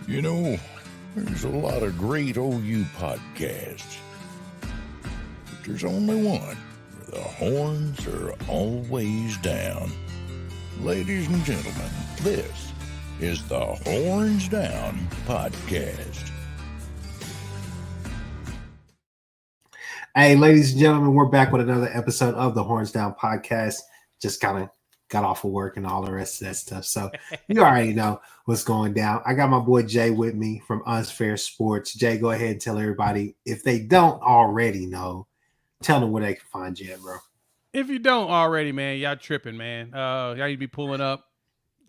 You know, there's a lot of great OU podcasts, but there's only one where the horns are always down. Ladies and gentlemen, this is the Horns Down Podcast. Hey, ladies and gentlemen, we're back with another episode of the Horns Down Podcast. Just kind of got off of work and all the rest of that stuff. So you already know what's going down. I got my boy Jay with me from Unfair Sports. Jay, go ahead and tell everybody, if they don't already know, tell them where they can find you at, bro. If you don't already, man, y'all tripping, man. Y'all need to be pulling up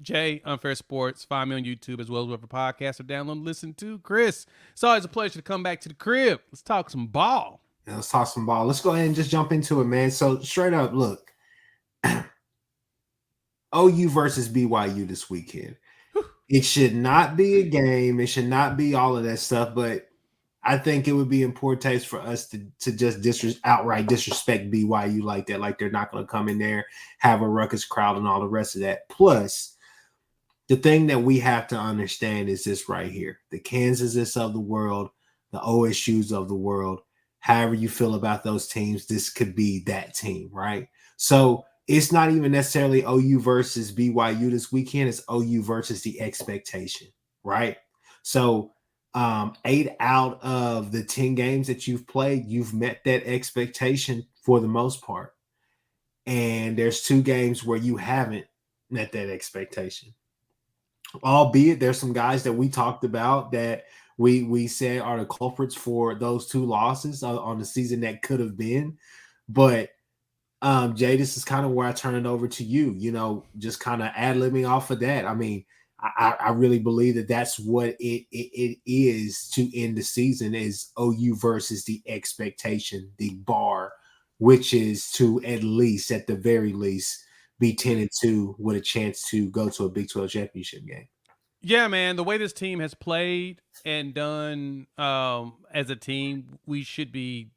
Jay, Unfair Sports. Find me on YouTube as well as whatever podcast or download and listen to. Chris, it's always a pleasure to come back to the crib. Let's talk some ball. Yeah, let's talk some ball. Let's go ahead and just jump into it, man. So straight up, look. OU versus BYU this weekend. It should not be a game. It should not be all of that stuff, but I think it would be in poor taste for us to just outright disrespect BYU like that, like they're not going to come in there, have a ruckus crowd and all the rest of that. Plus, the thing that we have to understand is this right here. The Kansases of the world, the OSUs of the world, however you feel about those teams, this could be that team, right? So it's not even necessarily OU versus BYU this weekend. It's OU versus the expectation, right? So 8 out of the 10 games that you've played, you've met that expectation for the most part. And there's 2 games where you haven't met that expectation. Albeit there's some guys that we talked about that we said are the culprits for those 2 losses on the season that could have been. But Jay, this is kind of where I turn it over to you, just kind of ad-libbing off of that. I mean, I really believe that that's what it is to end the season is OU versus the expectation, the bar, which is to at the very least, be 10-2 with a chance to go to a Big 12 championship game. Yeah, man, the way this team has played and done as a team, we should be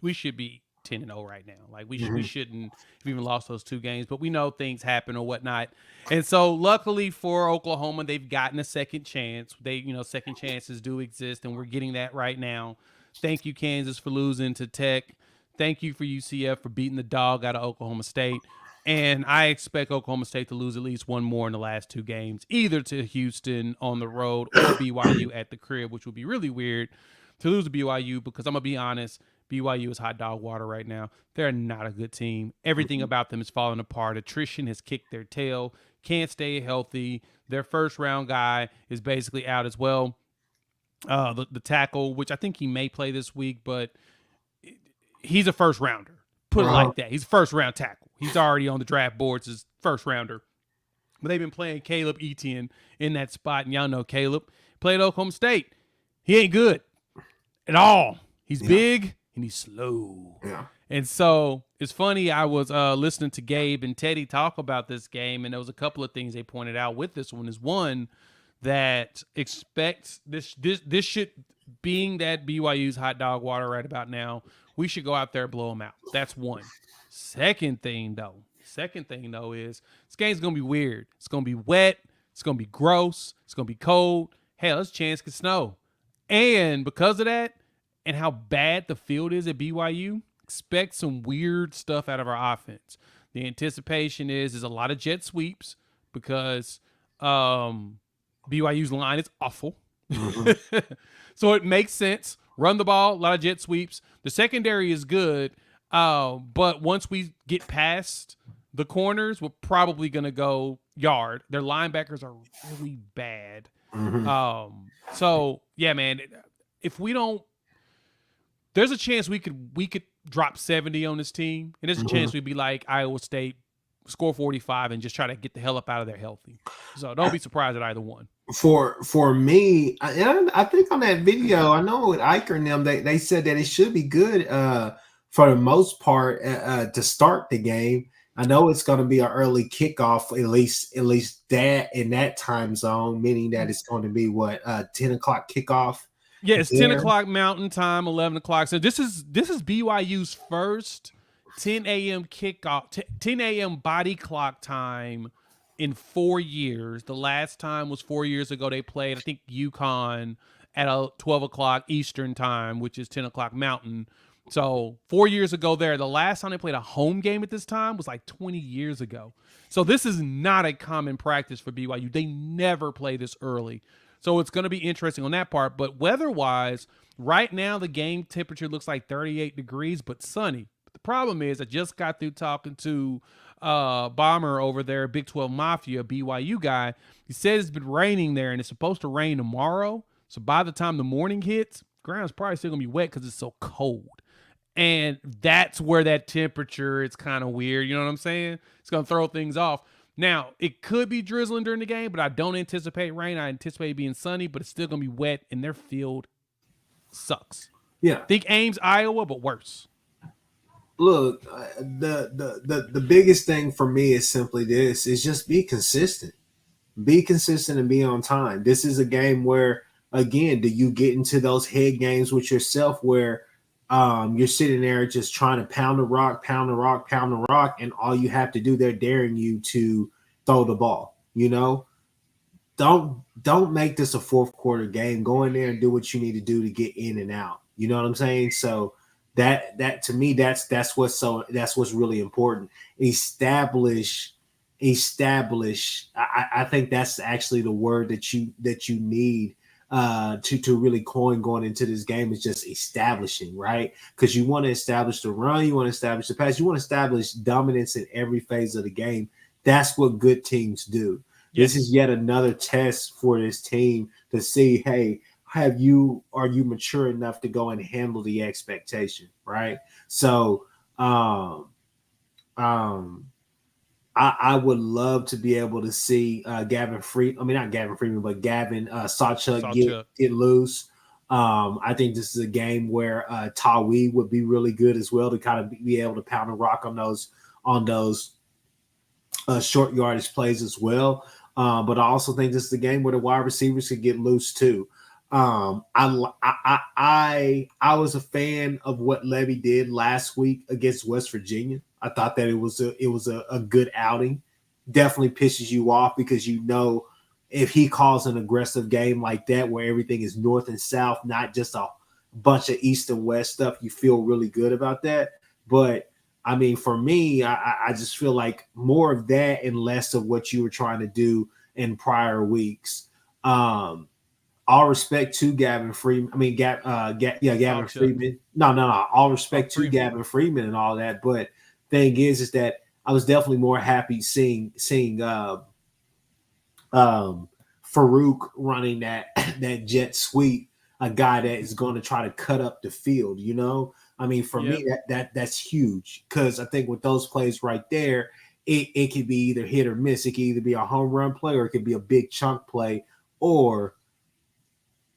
10-0 right now. Like we shouldn't have even lost those 2 games, but we know things happen or whatnot. And so luckily for Oklahoma, they've gotten a second chance. Second chances do exist, and we're getting that right now. Thank you, Kansas, for losing to Tech. Thank you for UCF for beating the dog out of Oklahoma State. And I expect Oklahoma State to lose at least one more in the last 2 games, either to Houston on the road or BYU at the crib, which would be really weird to lose to BYU because I'm going to be honest, BYU is hot dog water right now. They're not a good team. Everything about them is falling apart. Attrition has kicked their tail. Can't stay healthy. Their first-round guy is basically out as well. The tackle, which I think he may play this week, but he's a first-rounder. Put it like that. He's a first-round tackle. He's already on the draft boards as first-rounder. But they've been playing Caleb Etienne in that spot, and y'all know Caleb played Oklahoma State. He ain't good at all. He's big and he's slow. Yeah. And so it's funny, I was listening to Gabe and Teddy talk about this game, and there was a couple of things they pointed out with this one. Is one, that expects this should, being that BYU's hot dog water right about now, we should go out there and blow them out. That's one. Second thing though is this game's going to be weird. It's going to be wet. It's going to be gross. It's going to be cold. Hell, there's a chance it could snow. And because of that, and how bad the field is at BYU, expect some weird stuff out of our offense. The anticipation is a lot of jet sweeps because BYU's line is awful. Mm-hmm. So it makes sense. Run the ball, a lot of jet sweeps. The secondary is good, but once we get past the corners, we're probably going to go yard. Their linebackers are really bad. Mm-hmm. So, yeah, man, if we don't, there's a chance we could drop 70 on this team, and there's a chance we'd be like Iowa State, score 45, and just try to get the hell up out of there healthy. So don't be surprised at either one. For me, and I think on that video, I know with Iker and them, they said that it should be good for the most part to start the game. I know it's going to be an early kickoff, at least that in that time zone, meaning that it's going to be 10 o'clock kickoff. Yeah, it's 10 o'clock Mountain Time, 11 o'clock. So this is BYU's first 10 a.m. kickoff, 10 a.m. body clock time in 4 years. The last time was 4 years ago. They played, I think, UConn at 12 o'clock Eastern time, which is 10 o'clock Mountain. So 4 years ago there. The last time they played a home game at this time was like 20 years ago. So this is not a common practice for BYU. They never play this early. So it's going to be interesting on that part. But weather-wise, right now the game temperature looks like 38 degrees, but sunny. But the problem is I just got through talking to Bomber over there, Big 12 Mafia, BYU guy. He said it's been raining there, and it's supposed to rain tomorrow. So by the time the morning hits, ground's probably still going to be wet because it's so cold. And that's where that temperature, it's kind of weird. You know what I'm saying? It's going to throw things off. Now, it could be drizzling during the game, but I don't anticipate rain. I anticipate it being sunny, but it's still going to be wet, and their field sucks. Yeah. Think Ames, Iowa, but worse. Look, the biggest thing for me is simply this, is just be consistent. Be consistent and be on time. This is a game where, again, do you get into those head games with yourself where you're sitting there just trying to pound the rock, and all you have to do, they're daring you to throw the ball. You know, don't make this a fourth quarter game. Go in there and do what you need to do to get in and out. You know what I'm saying? So that to me, that's what's really important. Establish. I think that's actually the word that you need. To really coin going into this game is just establishing, right? Because you want to establish the run, you want to establish the pass, you want to establish dominance in every phase of the game. That's what good teams do. Yes. This is yet another test for this team to see, hey, are you mature enough to go and handle the expectation, right? So, I would love to be able to see Gavin Sawchuk get loose. I think this is a game where Tawi would be really good as well to kind of be able to pound the rock on those short yardage plays as well. But I also think this is a game where the wide receivers could get loose too. I was a fan of what Levy did last week against West Virginia. I thought that it was a good outing. Definitely pisses you off because you know if he calls an aggressive game like that where everything is north and south, not just a bunch of east and west stuff, you feel really good about that. But I mean, for me, I just feel like more of that and less of what you were trying to do in prior weeks. All respect to Gavin Freeman. I mean, Gavin Freeman. No. All respect to Gavin Freeman and all that. But thing is that I was definitely more happy seeing Farouk running that jet sweep, a guy that is going to try to cut up the field. You know, I mean, for me, that's huge because I think with those plays right there, it could be either hit or miss. It could either be a home run play or it could be a big chunk play, or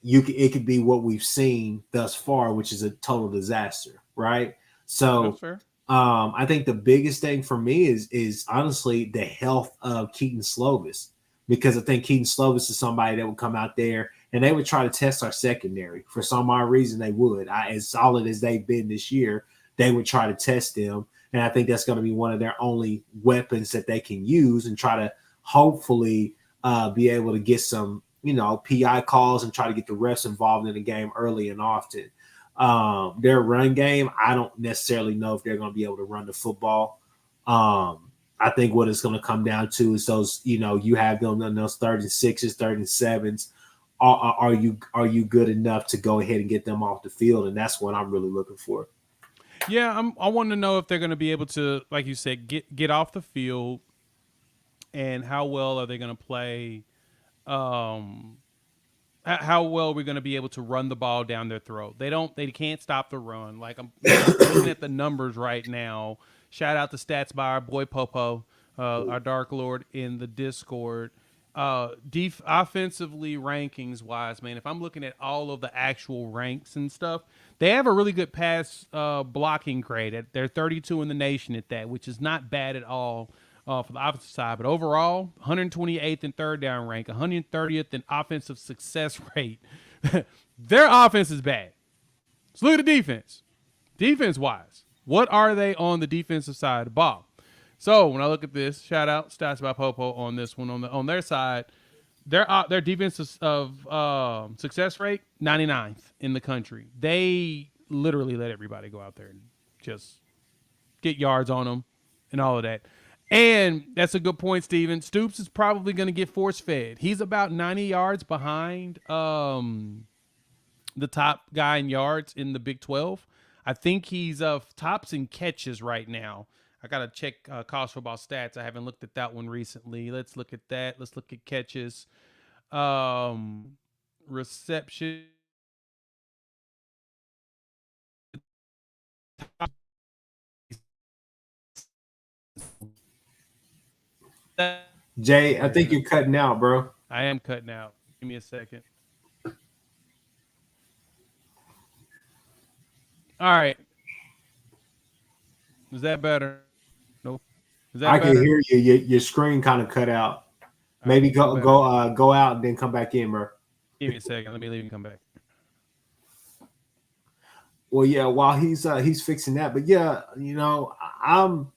it could be what we've seen thus far, which is a total disaster, right? So I think the biggest thing for me is honestly the health of Keaton Slovis, because I think Keaton Slovis is somebody that would come out there and they would try to test our secondary. For some odd reason, they would. As solid as they've been this year, they would try to test them. And I think that's going to be one of their only weapons that they can use and try to hopefully be able to get some, PI calls and try to get the refs involved in the game early and often. Their run game, I don't necessarily know if they're going to be able to run the football. I think what it's going to come down to is those, you have them in those 36s, 37s. Are you good enough to go ahead and get them off the field? And that's what I'm really looking for. Yeah, I want to know if they're going to be able to, like you said, get off the field, and how well are they going to play? How well we're going to be able to run the ball down their throat. They can't stop the run. Like I'm looking at the numbers right now. Shout out to Stats by our boy Popo, our Dark Lord in the Discord. Offensively rankings wise, man, if I'm looking at all of the actual ranks and stuff, they have a really good pass blocking grade. They're 32 in the nation at that, which is not bad at all for the offensive side. But overall, 128th in third down rank, 130th in offensive success rate. Their offense is bad. So look at the defense. Defense wise, what are they on the defensive side of the ball? So when I look at this, shout out Stats by Popo on this one on their side. Their defense of success rate 99th in the country. They literally let everybody go out there and just get yards on them and all of that. And that's a good point, Steven. Stoops is probably going to get force fed. He's about 90 yards behind the top guy in yards in the Big 12. I think he's tops in catches right now. I got to check college football stats. I haven't looked at that one recently. Let's look at that. Let's look at catches. Reception. Jay, I think you're cutting out, bro. I am cutting out. Give me a second. All right. Is that better? Nope. Is that I better? can hear you. Your screen kind of cut out. Maybe go out and then come back in, bro. Give me a second. Let me leave and come back. Well, yeah, while he's fixing that, but yeah, I'm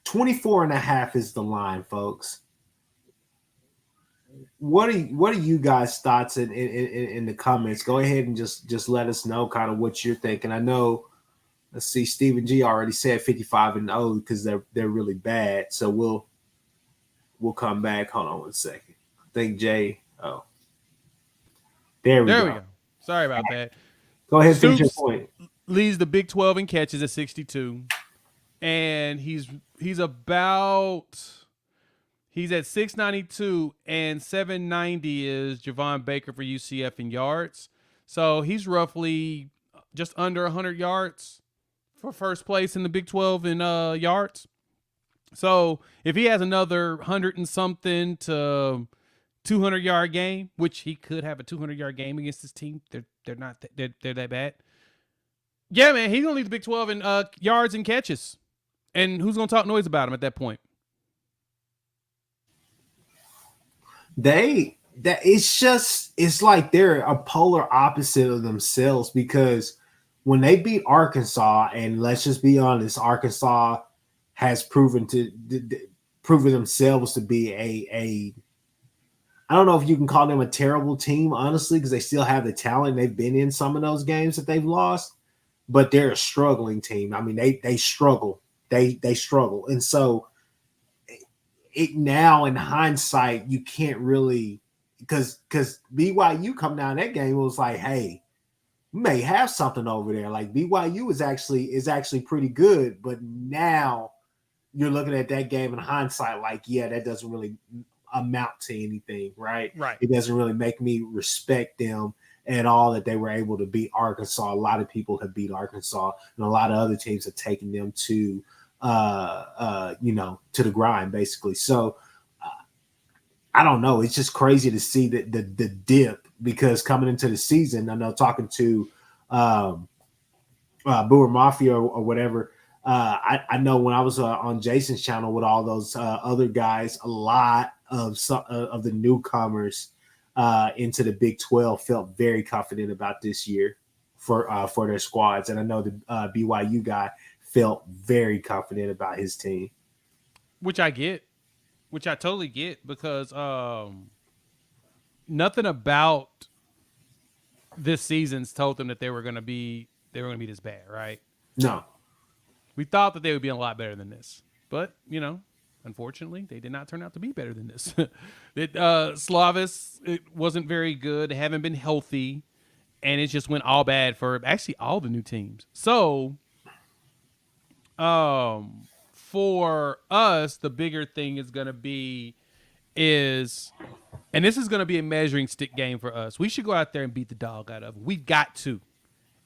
24.5 is the line, folks. What are you guys' thoughts in the comments? Go ahead and just let us know kind of what you're thinking. I know, let's see, Stephen G already said 55-0 because they're really bad. So we'll come back. Hold on 1 second. I think Jay. Oh, there we go. Sorry about that. Go ahead, finish your point. Leads the Big 12 in catches at 62, and he's at 692, and 790 is Javon Baker for UCF in yards. So he's roughly just under 100 yards for first place in the Big 12 in yards. So if he has another 100 and something to 200-yard game, which he could have a 200-yard game against this team, they're that bad. Yeah, man, he's gonna lead the Big 12 in yards and catches, and who's gonna talk noise about him at that point? It's like they're a polar opposite of themselves, because when they beat Arkansas, and let's just be honest, Arkansas has proven themselves to be a I don't know if you can call them a terrible team, honestly, because they still have the talent. They've been in some of those games that they've lost, but they're a struggling team. I mean, they struggle. They struggle. And so it now in hindsight, you can't really, because BYU come down that game, it was like, hey, we may have something over there. Like BYU is actually pretty good, but now you're looking at that game in hindsight, like, yeah, that doesn't really amount to anything, right? Right. It doesn't really make me respect them at all that they were able to beat Arkansas. A lot of people have beat Arkansas, and a lot of other teams have taken them to to the grind, basically. So I don't know. It's just crazy to see the dip, because coming into the season, I know talking to Boomer Mafia or whatever, I know when I was on Jason's channel with all those other guys, a lot of the newcomers into the Big 12 felt very confident about this year for their squads, and I know the BYU guy felt very confident about his team, which I totally get, because nothing about this season's told them that they were going to be this bad, right? No. We thought that they would be a lot better than this, but unfortunately, they did not turn out to be better than this. Slavis, it wasn't very good. They haven't been healthy, and it just went all bad for actually all the new teams. So, for us, the bigger thing is going to be and this is going to be a measuring stick game for us. We should go out there and beat the dog out of them. We've got to.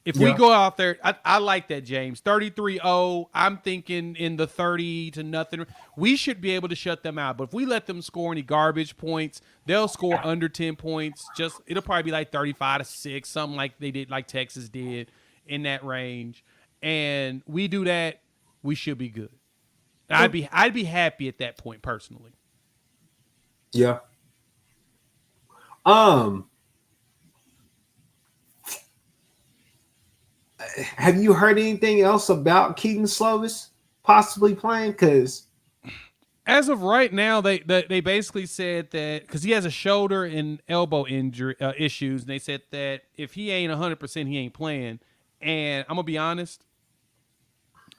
If we go out there, I like that, James. 33-0, I'm thinking in the 30-0. We should be able to shut them out. But if we let them score any garbage points, they'll score under 10 points. It'll probably be like 35-6, something like they did, like Texas did, in that range. And we do that, we should be good. I'd be happy at that point, personally. Yeah. have you heard anything else about Keaton Slovis possibly playing? Because as of right now, they basically said that because he has a shoulder and elbow injury issues, and they said that if he ain't 100%, he ain't playing. And I'm gonna be honest,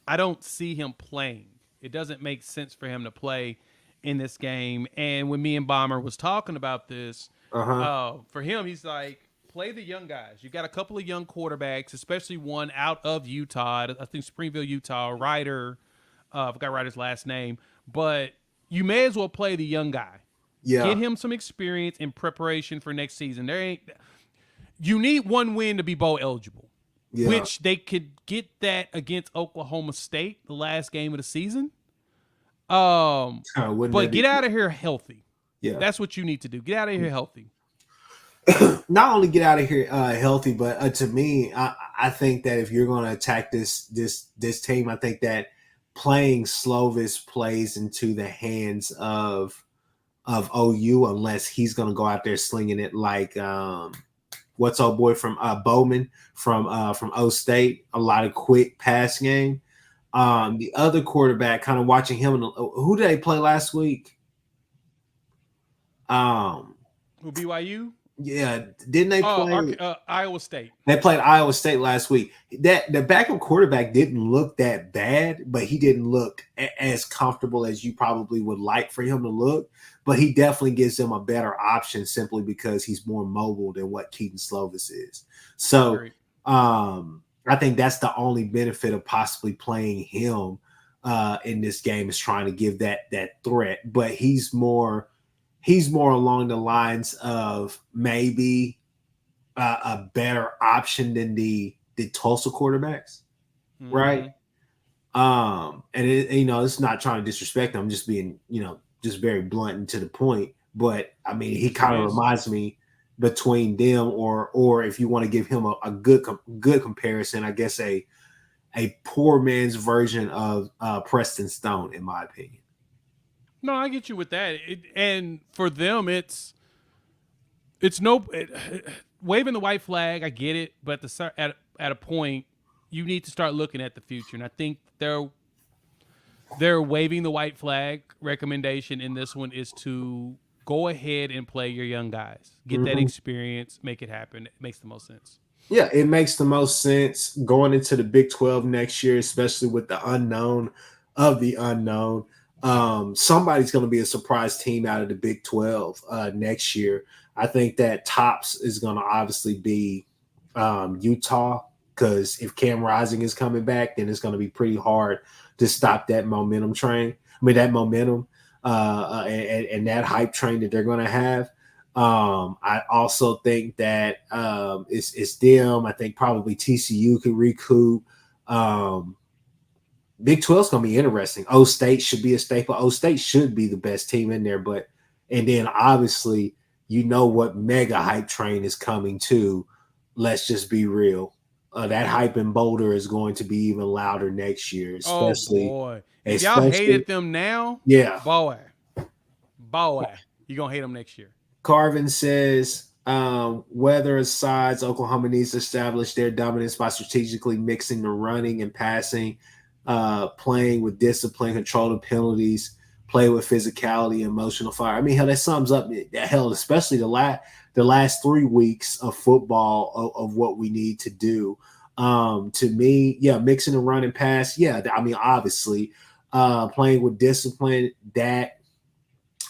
I don't see him playing. It doesn't make sense for him to play in this game. And when me and Bomber was talking about this, for him, he's like, play the young guys. You got a couple of young quarterbacks, especially one out of Utah. I think Springville, Utah. Ryder, I forgot Ryder's last name, but you may as well play the young guy. Yeah, Get him some experience in preparation for next season. You need one win to be bowl eligible, which they could get that against Oklahoma State, the last game of the season. But get out of here healthy. Yeah, that's what you need to do. Get out of here healthy. Not only get out of here healthy, but to me, I think that if you're going to attack this team, I think that playing Slovis plays into the hands of OU unless he's going to go out there slinging it like what's old boy from Bowman from O State, a lot of quick pass game. The other quarterback, kind of watching him. Who did they play last week? Who, BYU? Yeah, didn't they play Iowa State? They played Iowa State last week. That the backup quarterback didn't look that bad, but he didn't look as comfortable as you probably would like for him to look. But he definitely gives them a better option simply because he's more mobile than what Keaton Slovis is. So I think that's the only benefit of possibly playing him in this game, is trying to give that threat. But he's more along the lines of maybe a better option than the Tulsa quarterbacks, right? And it's not trying to disrespect them. I'm just being, just very blunt and to the point. But I mean, he kind of reminds me between them, or if you want to give him a good comparison, I guess a poor man's version of Preston Stone, in my opinion. No, I get you with that. And for them, it's waving the white flag. I get it, but at a point, you need to start looking at the future. And I think their waving the white flag recommendation in this one is to go ahead and play your young guys, get that experience, make it happen. It makes the most sense. Yeah, it makes the most sense going into the Big 12 next year, especially with the unknown of the unknown. Somebody's going to be a surprise team out of the Big 12 next year. I think that tops is going to obviously be Utah, because if Cam Rising is coming back, then it's going to be pretty hard to stop that momentum train. I mean, that momentum and that hype train that they're going to have. I also think that it's them. I think probably TCU could recoup. Big 12 is going to be interesting. O State should be a staple. O State should be the best team in there. And then obviously, what mega hype train is coming too. Let's just be real. That hype in Boulder is going to be even louder next year. Especially, if y'all hated them now, boy, you're going to hate them next year. Carvin says, weather aside, Oklahoma needs to establish their dominance by strategically mixing the running and passing, playing with discipline, control the penalties, play with physicality, emotional fire. I mean, hell, that sums up especially the last 3 weeks of football of what we need to do. To me, mixing the run and pass. Yeah, I mean, obviously, playing with discipline,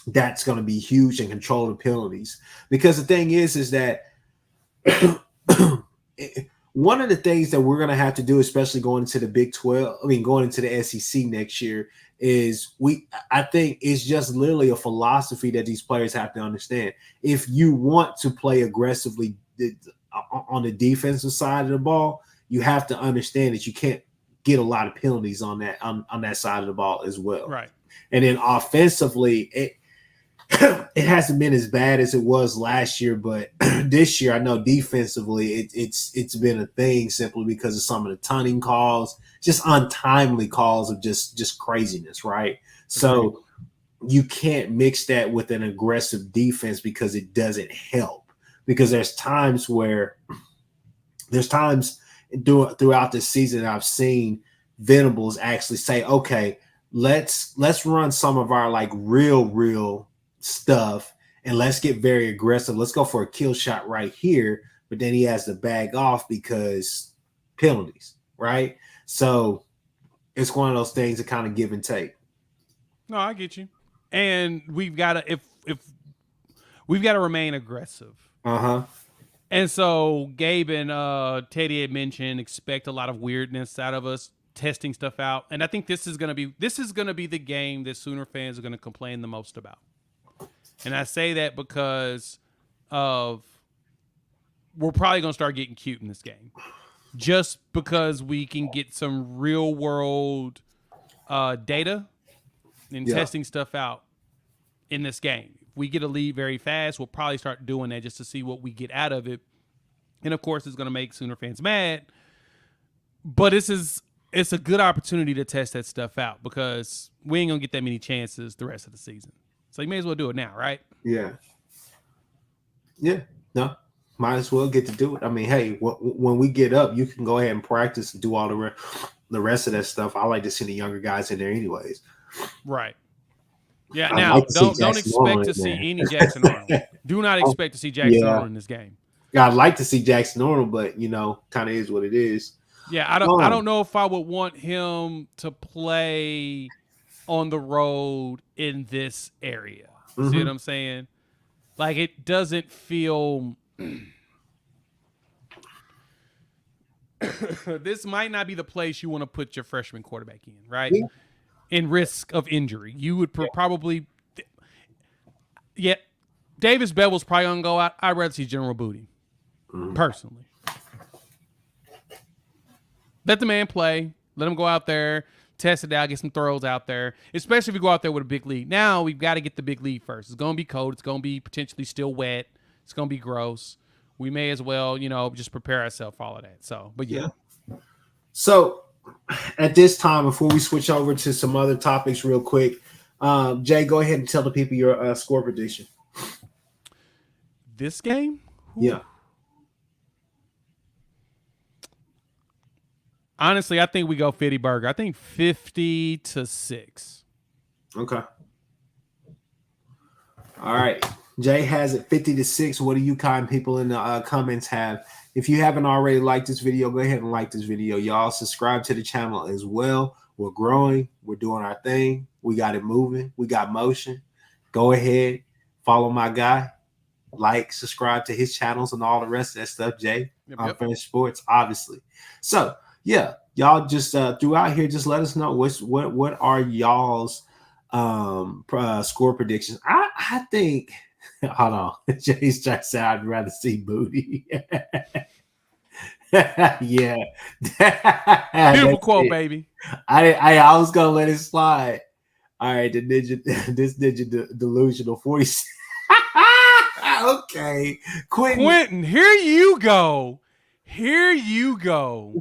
that's going to be huge, and control the penalties. Because the thing is that one of the things that we're going to have to do, especially going into the Big 12, going into the SEC next year, is I think it's just literally a philosophy that these players have to understand. If you want to play aggressively on the defensive side of the ball, you have to understand that you can't get a lot of penalties on that side of the ball as well. Right. And then offensively, it hasn't been as bad as it was last year, but this year I know defensively it's been a thing simply because of some of the tunning calls, just untimely calls of just craziness, right? So you can't mix that with an aggressive defense because it doesn't help. Because there's times throughout the season, I've seen Venables actually say, okay, let's run some of our like real stuff and let's get very aggressive. Let's go for a kill shot right here. But then he has to back off because penalties, right? So it's one of those things that kind of give and take. No, I get you. And we've got to if we've got to remain aggressive. Uh-huh. And so Gabe and Teddy had mentioned expect a lot of weirdness out of us, testing stuff out. And I think this is gonna be the game that Sooner fans are gonna complain the most about. And I say that because of we're probably gonna start getting cute in this game. Just because we can get some real world data and testing stuff out in this game. If we get a lead very fast, we'll probably start doing that just to see what we get out of it. And of course, it's going to make Sooner fans mad. But it's a good opportunity to test that stuff out because we ain't going to get that many chances the rest of the season. So you may as well do it now, right? Yeah. Yeah. No, might as well get to do it. I mean, hey, when we get up, you can go ahead and practice and do all the rest of that stuff. I like to see the younger guys in there anyways. Right. Yeah. Now, don't expect to see any Jackson Arnold. Do not expect to see Jackson Arnold in this game. I'd like to see Jackson Arnold, but kind of is what it is. Yeah, I don't know if I would want him to play on the road in this area. Mm-hmm. See what I'm saying? Like it doesn't feel. This might not be the place you want to put your freshman quarterback in, right? Yeah. In risk of injury, you would probably. Yeah, Davis Bevel's probably gonna go out. I'd rather see General Booty, personally. Let the man play. Let him go out there, test it out, get some throws out there. Especially if you go out there with a big lead. Now we've got to get the big lead first. It's gonna be cold. It's gonna be potentially still wet. It's gonna be gross. We may as well, just prepare ourselves for all of that. So, but yeah. So at this time, before we switch over to some other topics real quick, Jay, go ahead and tell the people your score prediction. This game? Ooh. Yeah. Honestly, I think we go Fitty Burger. I think 50-6. Okay. All right. Jay has it 50-6. What do you kind people in the comments have? If you haven't already liked this video, go ahead and like this video. Y'all subscribe to the channel as well. We're growing. We're doing our thing. We got it moving. We got motion. Go ahead. Follow my guy. Like, subscribe to his channels and all the rest of that stuff, Jay. Yep. Finish Sports, obviously. So, yeah, y'all just throughout here, just let us know what are y'all's score predictions. I think – hold on. Jay's trying to say I'd rather see Booty. Yeah. Beautiful quote, baby. I was gonna let it slide. All right, this ninja delusional 46. Okay. Quentin, here you go.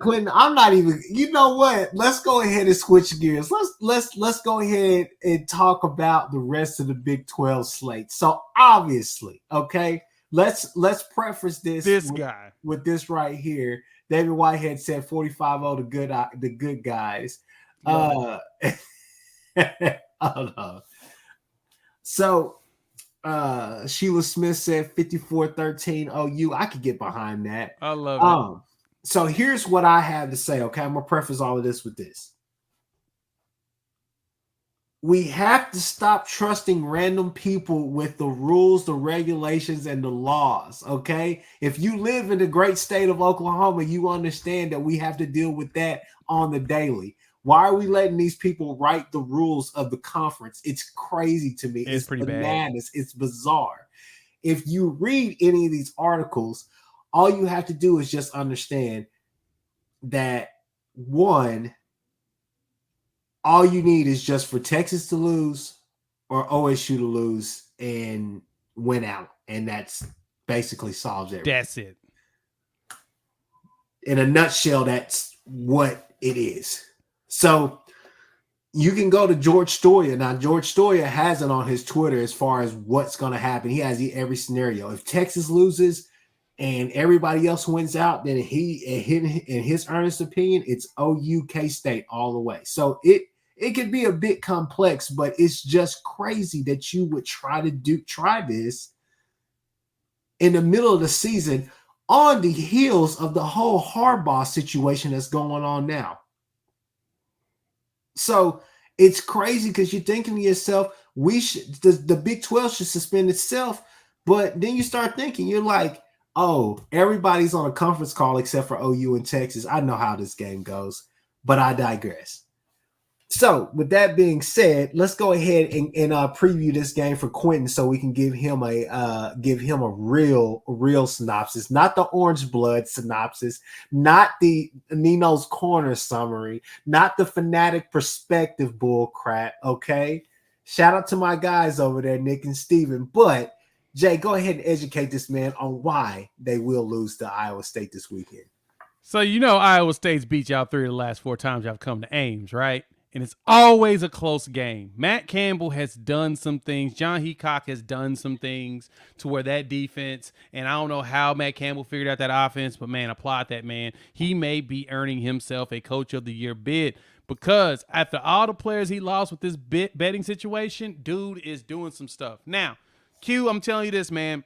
Quentin, I'm not even. You know what? Let's go ahead and switch gears. Let's go ahead and talk about the rest of the Big 12 slate. So obviously, okay, let's preface this guy with this right here. David Whitehead said 45-0 the good guys. Oh no. So Sheila Smith said 54-13 OU. I could get behind that. I love it. So here's what I have to say. Okay, I'm gonna preface all of this with this. We have to stop trusting random people with the rules, the regulations, and the laws. Okay, if you live in the great state of Oklahoma, you understand that we have to deal with that on the daily. Why are we letting these people write the rules of the conference? It's crazy to me. It's pretty bananas. It's bizarre. If you read any of these articles, all you have to do is just understand that, one, all you need is just for Texas to lose or OSU to lose and win out. And that's basically solves everything. That's it. In a nutshell, that's what it is. So you can go to George Stoya. Now, George Stoya has it on his Twitter as far as what's going to happen. He has every scenario. If Texas loses, and everybody else wins out, then in his earnest opinion, it's OU K-State all the way. So it could be a bit complex, but it's just crazy that you would try this in the middle of the season on the heels of the whole Harbaugh situation that's going on now. So it's crazy because you're thinking to yourself, the Big 12 should suspend itself. But then you start thinking, you're like, oh, everybody's on a conference call except for OU and Texas. I know how this game goes, but I digress. So with that being said, let's go ahead and preview this game for Quentin so we can give him a real synopsis, not the orange blood synopsis, not the Nino's Corner summary, not the fanatic perspective bull crap. Okay, shout out to my guys over there, Nick and Steven. But Jay, go ahead and educate this man on why they will lose to Iowa State this weekend. So Iowa State's beat y'all 3 of the last 4 times y'all come to Ames, right? And it's always a close game. Matt Campbell has done some things. John Heacock has done some things to where that defense, and I don't know how Matt Campbell figured out that offense, but, man, applaud that man. He may be earning himself a Coach of the Year bid because after all the players he lost with this betting situation, dude is doing some stuff. Now, Q, I'm telling you this, man.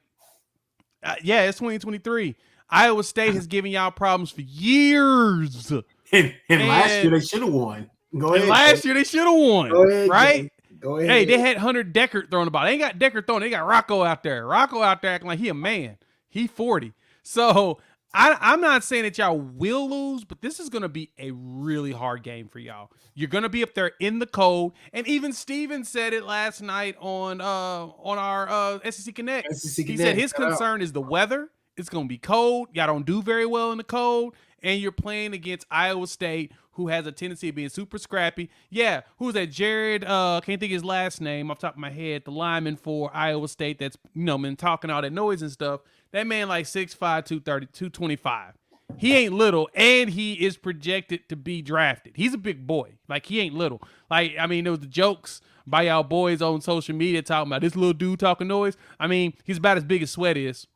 It's 2023. Iowa State has given y'all problems for years. And last year they should have won. Go ahead. Last year they should have won, right? Go ahead. Hey, they had Hunter Deckard throwing the ball. They ain't got Deckard throwing. They got Rocco out there. Rocco out there acting like he a man. He 40. So I'm not saying that y'all will lose, but this is going to be a really hard game for y'all. You're going to be up there in the cold, and even Steven said it last night on our SEC Connect. He said his concern is the weather. It's going to be cold. Y'all don't do very well in the cold, and you're playing against Iowa State, who has a tendency of being super scrappy. Yeah, who's that? Jared, can't think of his last name off the top of my head, the lineman for Iowa State that's, been talking all that noise and stuff. That man like 6'5", 230, 225. He ain't little, and he is projected to be drafted. He's a big boy. Like, he ain't little. Like, I mean, there was the jokes by y'all boys on social media talking about this little dude talking noise. I mean, he's about as big as Sweat is.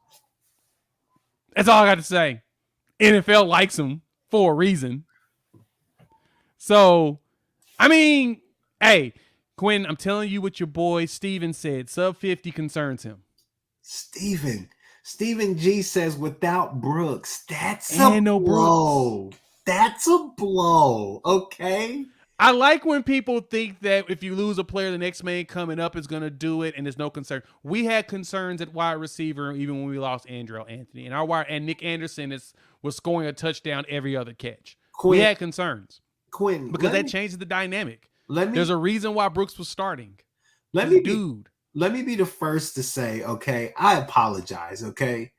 That's all I got to say. NFL likes him for a reason. So, I mean, hey, Quinn, I'm telling you what your boy Steven said. Sub 50 concerns him. Steven G says without Brooks, that's a blow. Brooks. That's a blow, okay? I like when people think that if you lose a player, the next man coming up is going to do it, and there's no concern. We had concerns at wide receiver even when we lost Andrell Anthony. And Nick Anderson was scoring a touchdown every other catch. We had concerns. Quinn, because that changes the dynamic. There's a reason why Brooks was starting. Let me be the first to say, okay, I apologize, okay?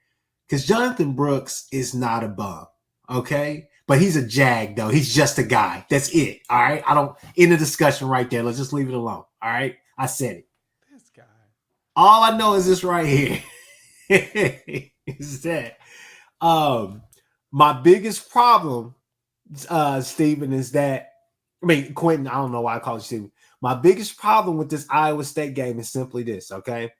Because Jonathan Brooks is not a bum, okay? But he's a jag, though. He's just a guy. That's it, all right? End the discussion right there. Let's just leave it alone, all right? I said it. This guy. All I know is this right here. Is that my biggest problem, Steven, is that, Quentin, I don't know why I call you Steven. My biggest problem with this Iowa State game is simply this, okay?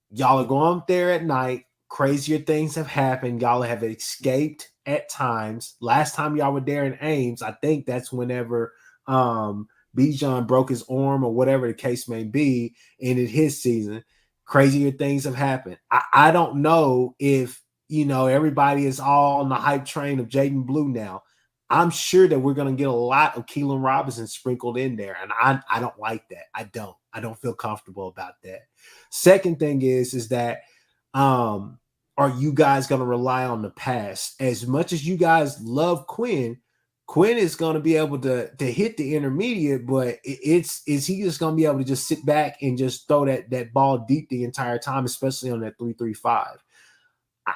Y'all are going up there at night. Crazier things have happened. Y'all have escaped at times. Last time y'all were there in Ames, I think that's whenever Bijan broke his arm or whatever the case may be, ended his season. Crazier things have happened. I don't know if, everybody is all on the hype train of Jaden Blue now. I'm sure that we're going to get a lot of Keelan Robinson sprinkled in there, and I don't like that. I don't feel comfortable about that. Second thing is that are you guys going to rely on the pass? As much as you guys love Quinn is going to be able to hit the intermediate, but is he just going to be able to just sit back and just throw that ball deep the entire time, especially on that 3-3-5?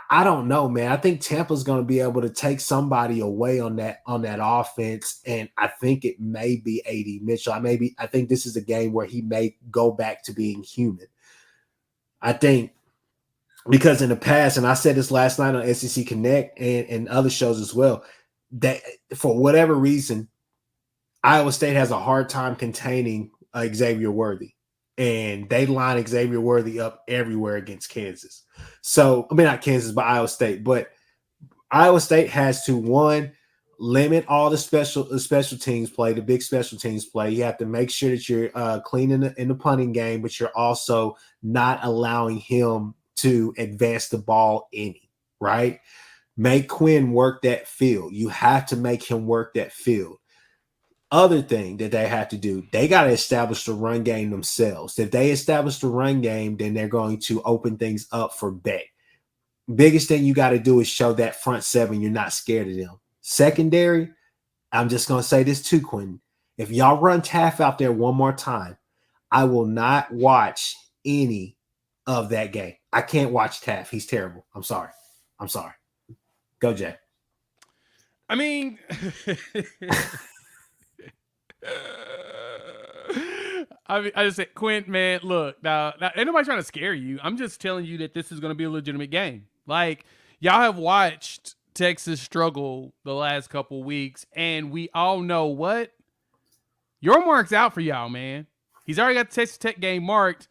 I don't know, man. I think Tampa's going to be able to take somebody away on that offense, and I think it may be A.D. Mitchell. I think this is a game where he may go back to being human. I think because in the past, and I said this last night on SEC Connect and other shows as well, that for whatever reason, Iowa State has a hard time containing Xavier Worthy. and they line Xavier Worthy up everywhere against Kansas. So, I mean, not Kansas, but Iowa State. But Iowa State has to, one, limit all the special teams play, the big special teams play. You have to make sure that you're clean in the punting game, but you're also not allowing him to advance the ball any, right? Make Quinn work that field. You have to make him work that field. Other thing that they have to do, they got to establish the run game themselves. If they establish the run game, then they're going to open things up for Beck. Biggest thing you got to do is show that front seven you're not scared of them. Secondary, I'm just going to say this too, Quentin. If y'all run Taff out there one more time, I will not watch any of that game. I can't watch Taff. He's terrible. I'm sorry. Go, Jay. I mean, I just said, Quint, man, look, now ain't nobody trying to scare you. I'm just telling you that this is going to be a legitimate game. Like, y'all have watched Texas struggle the last couple weeks, and we all know what? Your mark's out for y'all, man. He's already got the Texas Tech game marked.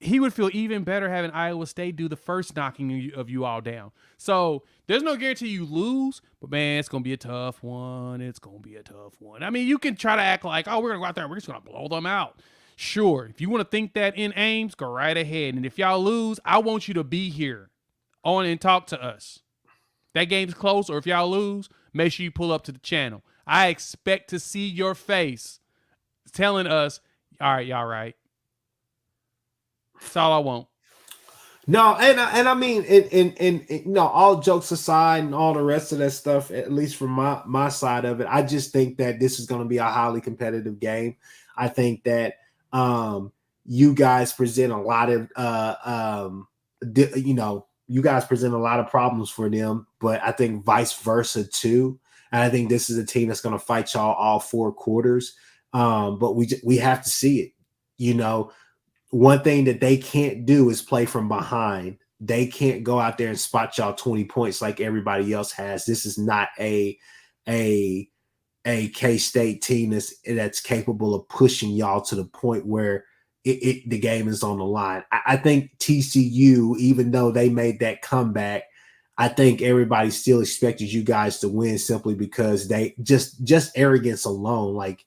He would feel even better having Iowa State do the first knocking of you all down. So there's no guarantee you lose, but, man, it's going to be a tough one. I mean, you can try to act like, oh, we're going to go out there and we're just going to blow them out. Sure, if you want to think that in Ames, go right ahead. And if y'all lose, I want you to be here on and talk to us. That game's close, or if y'all lose, make sure you pull up to the channel. I expect to see your face telling us, all right, y'all right. That's all I want. No, and I mean, no, all jokes aside and all the rest of that stuff, at least from my side of it, I just think that this is going to be a highly competitive game. I think that you guys present a lot of you guys present a lot of problems for them, but I think vice versa too. And I think this is a team that's going to fight y'all all four quarters. But we have to see it. You know, one thing that they can't do is play from behind. They can't go out there and spot y'all 20 points like everybody else has. This is not a K-State team that's capable of pushing y'all to the point where the game is on the line. I think TCU, even though they made that comeback, I think everybody still expected you guys to win simply because they just arrogance alone. Like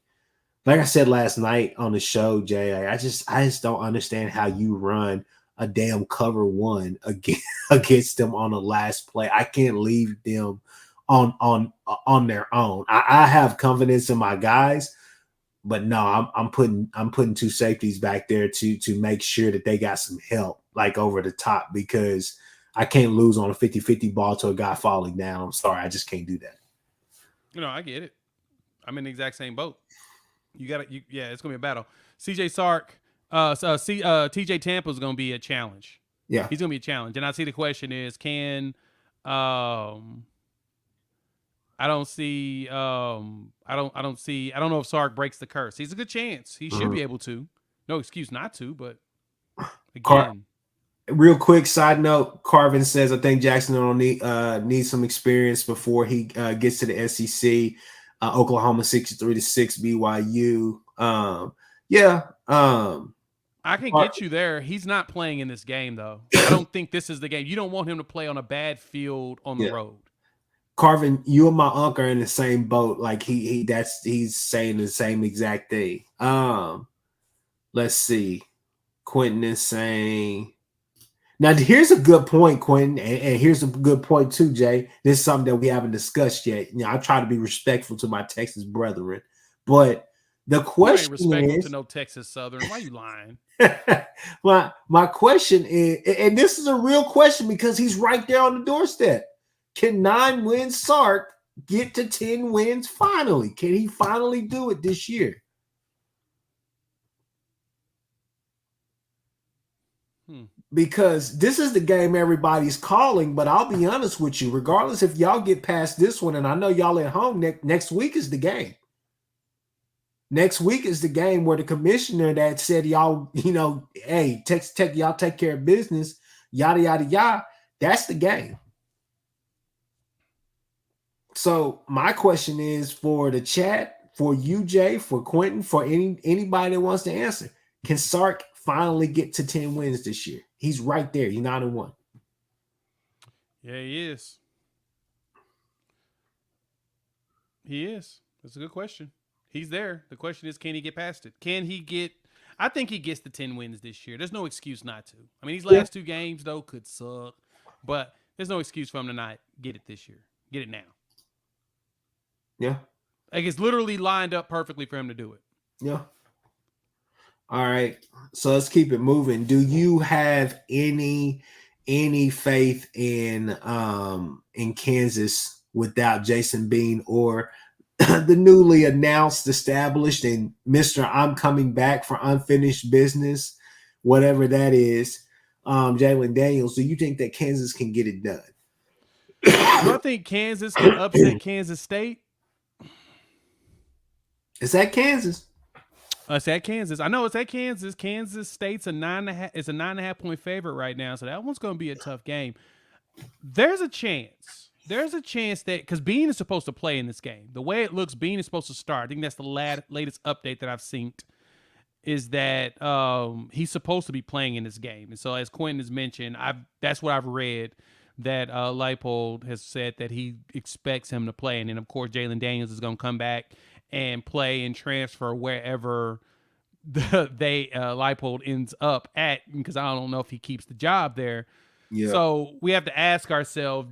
I said last night on the show, Jay, I just don't understand how you run a damn cover one against them on the last play. I can't leave them on their own. I have confidence in my guys, but no, I'm putting two safeties back there to make sure that they got some help like over the top, because I can't lose on a 50-50 ball to a guy falling down. I'm sorry, I just can't do that. I get it. I'm in the exact same boat. Yeah, it's gonna be a battle. CJ Sark, TJ Tampa is gonna be a challenge. Yeah, he's gonna be a challenge. And I see the question is, can I don't know if Sark breaks the curse. He's a good chance. He should be able to. No excuse not to, but again. Real quick side note, Carvin says, I think Jackson will need some experience before he gets to the SEC. Oklahoma 63-6 BYU. I can get you there. He's not playing in this game, though. I don't think this is the game. You don't want him to play on a bad field on the road. Carvin, you and my uncle are in the same boat. Like he's saying the same exact thing. Let's see. Quentin is saying. Now, here's a good point, Quentin, and here's a good point too, Jay. This is something that we haven't discussed yet. I try to be respectful to my Texas brethren, but the question is, respectful to no Texas Southern. Why are you lying? my question is, and this is a real question because he's right there on the doorstep. Can 9-win Sark get to 10 wins finally? Can he finally do it this year? Because this is the game everybody's calling, but I'll be honest with you, regardless if y'all get past this one, and I know y'all at home, next week is the game. Next week is the game where the commissioner that said y'all, hey, Texas Tech, y'all take care of business, yada, yada, yada. That's the game. So my question is for the chat, for you, Jay, for Quentin, for anybody that wants to answer, can Sark finally get to 10 wins this year. He's right there. He's 9-1. Yeah, he is. He is. That's a good question. He's there. The question is, can he get past it? Can he get – I think he gets the 10 wins this year. There's no excuse not to. I mean, these last two games, though, could suck. But there's no excuse for him to not get it this year. Get it now. Yeah. Like, it's literally lined up perfectly for him to do it. Yeah. All right. So let's keep it moving. Do you have any faith in Kansas without Jason Bean or the newly announced, established, and Mr. I'm coming back for unfinished business, whatever that is, Jalen Daniels? Do you think that Kansas can get it done? Do I think Kansas can upset Kansas State? It's at Kansas. It's at Kansas. I know it's at Kansas. Kansas State's a 9.5. It's a 9.5 point favorite right now, so that one's going to be a tough game. There's a chance. There's a chance that because Bean is supposed to play in this game. The way it looks, Bean is supposed to start. I think that's the latest update that I've seen. Is that he's supposed to be playing in this game, and so as Quentin has mentioned, that's what I've read. That Leipold has said that he expects him to play, and then of course Jalen Daniels is going to come back and play and transfer wherever Leipold ends up at, because I don't know if he keeps the job there. Yeah. So we have to ask ourselves: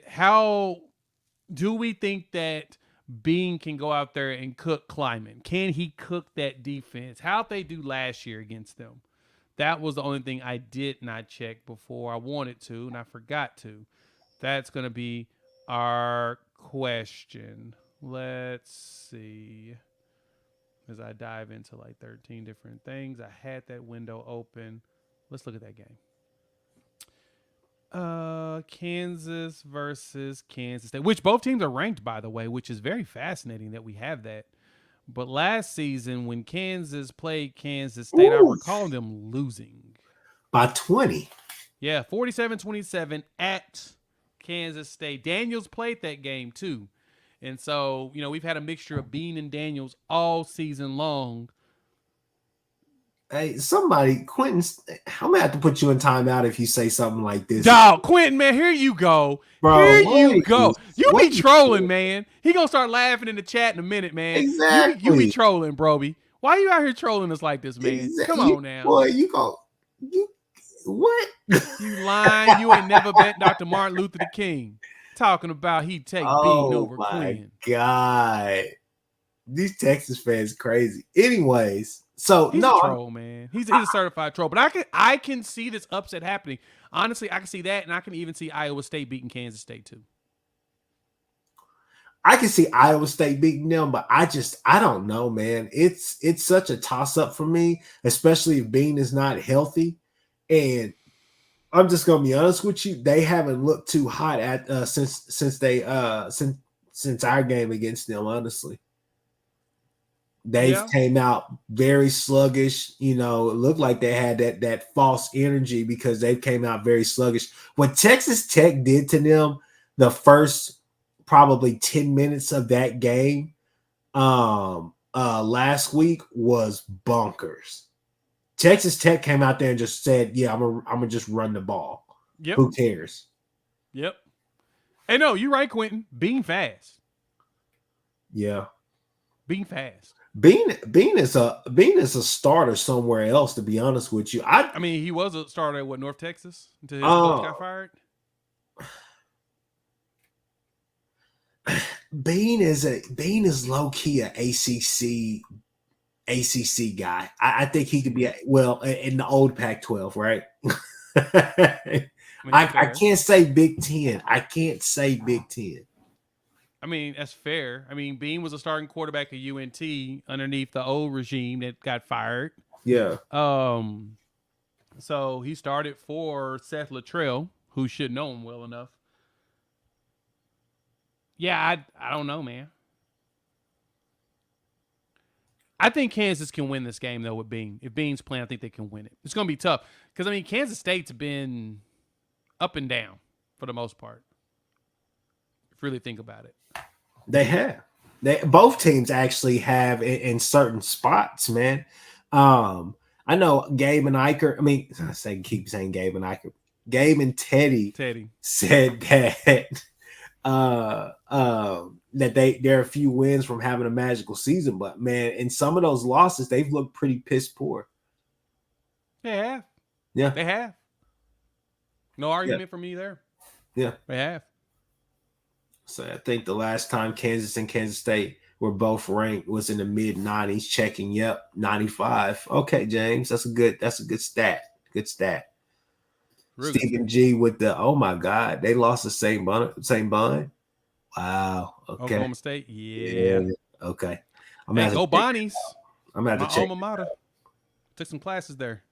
how do we think that Bean can go out there and cook Kleiman? Can he cook that defense? How'd they do last year against them? That was the only thing I did not check before I wanted to, and I forgot to. That's going to be our question. Let's see. As I dive into like 13 different things, I had that window open. Let's look at that game. Kansas versus Kansas State, which both teams are ranked, by the way, which is very fascinating that we have that. But last season, when Kansas played Kansas State, I recall them losing. By 20. Yeah, 47-27 at Kansas State. Daniels played that game, too. And so, we've had a mixture of Bean and Daniels all season long. Hey, Quentin, I'm going to have to put you in timeout if you say something like this. Dog, Quentin, man, here you go. Bro, you go. You be trolling, man. He going to start laughing in the chat in a minute, man. Exactly. You be trolling, broby. Why you out here trolling us like this, man? Exactly. Come on now. Boy, what? You lying. You ain't never bet Dr. Martin Luther King. Talking about he'd take Bean over Quinn. Oh, my God. These Texas fans crazy. Anyways, so he's a troll, man. He's a certified troll. But I can see this upset happening. Honestly, I can see that, and I can even see Iowa State beating Kansas State, too. I can see Iowa State beating them, but I don't know, man. It's such a toss-up for me, especially if Bean is not healthy. And I'm just gonna be honest with you, they haven't looked too hot at since our game against them, honestly. They came out very sluggish. It looked like they had that false energy because they came out very sluggish. What Texas Tech did to them the first probably 10 minutes of that game last week was bonkers. Texas Tech came out there and just said, yeah, I'm gonna just run the ball. Yep. Who cares? Yep. Hey, no, you're right, Quentin. Being fast. Yeah. Being fast. Bean is a starter somewhere else, to be honest with you. I mean, he was a starter at North Texas until his coach got fired. Bean is low key an ACC guy. I think he could be in the old Pac-12, right? I can't say Big Ten. I can't say Big Ten. I mean, that's fair. I mean, Bean was a starting quarterback at UNT underneath the old regime that got fired. Yeah. So he started for Seth Luttrell, who should know him well enough. Yeah, I don't know, man. I think Kansas can win this game, though, with Bean. If Bean's playing, I think they can win it. It's going to be tough because, I mean, Kansas State's been up and down for the most part. If you really think about it. They have. Both teams actually have in certain spots, man. I know Gabe and Iker. I mean, keep saying Gabe and Iker. Gabe and Teddy said that that there are a few wins from having a magical season, but man, in some of those losses, they've looked pretty piss poor. They have. Yeah, they have. No argument for me there. Yeah, they have. So I think the last time Kansas and Kansas State were both ranked was in the mid-90s. Checking, yep, 95. Okay, James, that's a good stat. Good stat. Really Stephen G with the oh my God, they lost the same bun. Wow. Okay. Oklahoma State. Yeah. Okay. Go Bonnies. I'm gonna have to check. Alma mater. Took some classes there.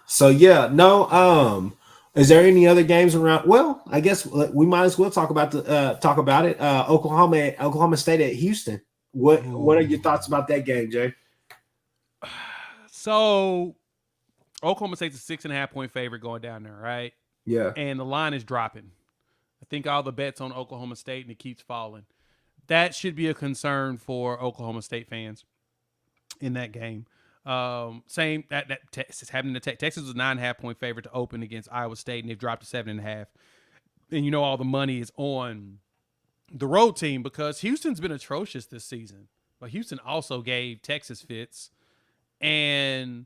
So yeah, no. Is there any other games around? Well, I guess we might as well talk about it. Oklahoma State at Houston. What are your thoughts about that game, Jay? So Oklahoma State's a 6.5 point favorite going down there, right? Yeah. And the line is dropping. I think all the bets on Oklahoma State, and it keeps falling. That should be a concern for Oklahoma State fans in that game. Same that Texas having to Texas was a 9.5 point favorite to open against Iowa State, and they've dropped to 7.5. And all the money is on the road team because Houston's been atrocious this season. But Houston also gave Texas fits, and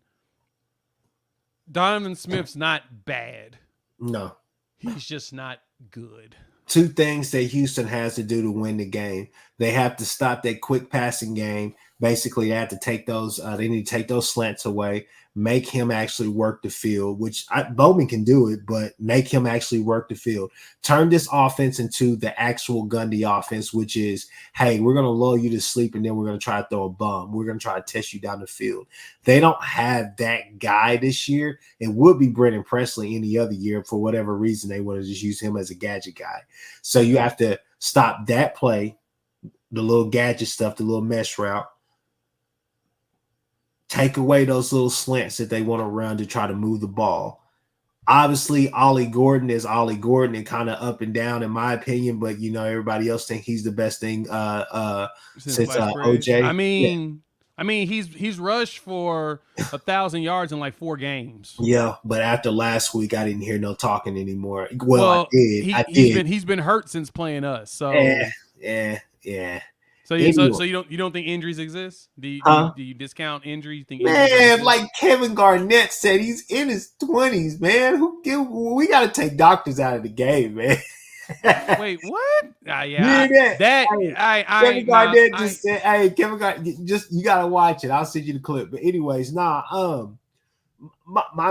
Donovan Smith's not bad. No, he's just not good. Two things that Houston has to do to win the game. They have to stop that quick passing game. Basically, they have to take those. They need to take those slants away, make him actually work the field, which Bowman can do it, but make him actually work the field. Turn this offense into the actual Gundy offense, which is, hey, we're going to lull you to sleep, and then we're going to try to throw a bomb. We're going to try to test you down the field. They don't have that guy this year. It would be Brennan Presley any other year. For whatever reason, they want to just use him as a gadget guy. So you have to stop that play, the little gadget stuff, the little mesh route. Take away those little slants that they want to run to try to move the ball. Obviously, Ollie Gordon is Ollie Gordon and kind of up and down in my opinion, but everybody else think he's the best thing since OJ. I mean, he's rushed for 1,000 yards in like 4 games. Yeah, but after last week, I didn't hear no talking anymore. Well, I did. He's been hurt since playing us. So yeah. So you don't think injuries exist? Do you discount injuries? Like Kevin Garnett said, he's in his 20s, man. We got to take doctors out of the game, man. Wait, what? Kevin Garnett just said, "Hey, Kevin Garnett, you got to watch it. I'll send you the clip." But anyways, my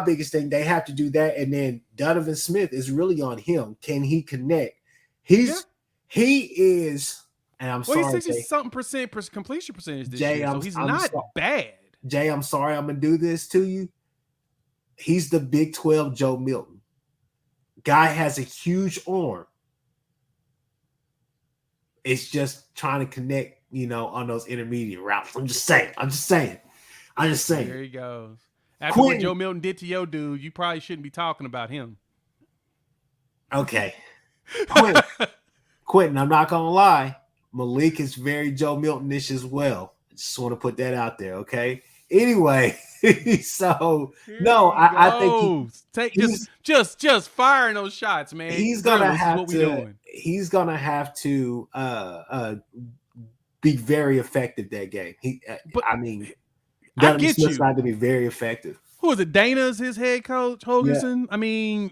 biggest thing, they have to do that, and then Donovan Smith is really on him. Can he connect? He is. And I'm sorry, he's 60-something % completion percentage this year, so he's not bad. Jay, I'm sorry I'm going to do this to you. He's the Big 12 Joe Milton. Guy has a huge arm. It's just trying to connect, on those intermediate routes. I'm just saying. There he goes. After what Joe Milton did to your dude, you probably shouldn't be talking about him. Okay. Quentin, I'm not going to lie. Malik is very Joe Milton-ish as well. I just want to put that out there, okay? Anyway, so no, I think just firing those shots, man. He's gonna have to be very effective that game. I get you. Not to be very effective. Who is it? Dana's his head coach, Hoganson. Yeah.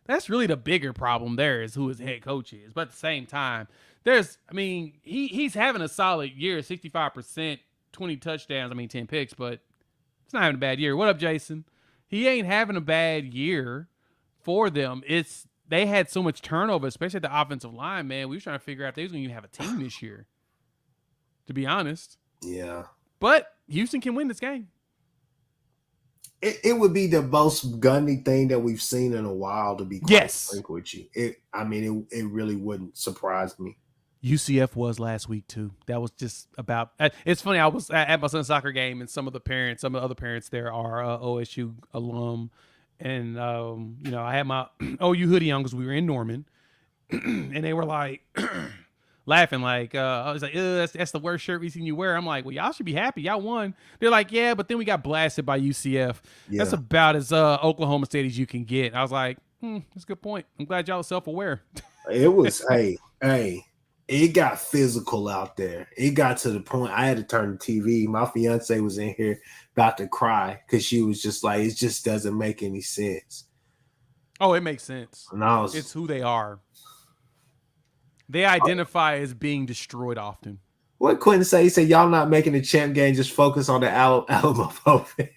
That's really the bigger problem. There is who his head coach is, but at the same time. He's having a solid year, 65%, 20 touchdowns, 10 picks, but it's not having a bad year. What up, Jason? He ain't having a bad year for them. They had so much turnover, especially at the offensive line, man. We were trying to figure out if they was going to have a team this year, to be honest. Yeah. But Houston can win this game. It would be the most Gundy thing that we've seen in a while, to be quite frank with you. It really wouldn't surprise me. UCF was last week too. That was just about. It's funny. I was at my son's soccer game, and some of the other parents there are OSU alum, and I had my OU hoodie on because we were in Norman, and they were like, laughing like, I was like, that's the worst shirt we've seen you wear. I'm like, well, y'all should be happy. Y'all won. They're like, yeah, but then we got blasted by UCF. Yeah. That's about as Oklahoma State as you can get. I was like, that's a good point. I'm glad y'all are self-aware. It was, hey, it got physical out there. It got to the point I had to turn the TV. My fiance was in here about to cry because she was just like, it just doesn't make any sense. Oh, it makes sense. And It's who they are. They identify as being destroyed often. What Quentin say? He said, y'all not making the champ game, just focus on the Alamo Open.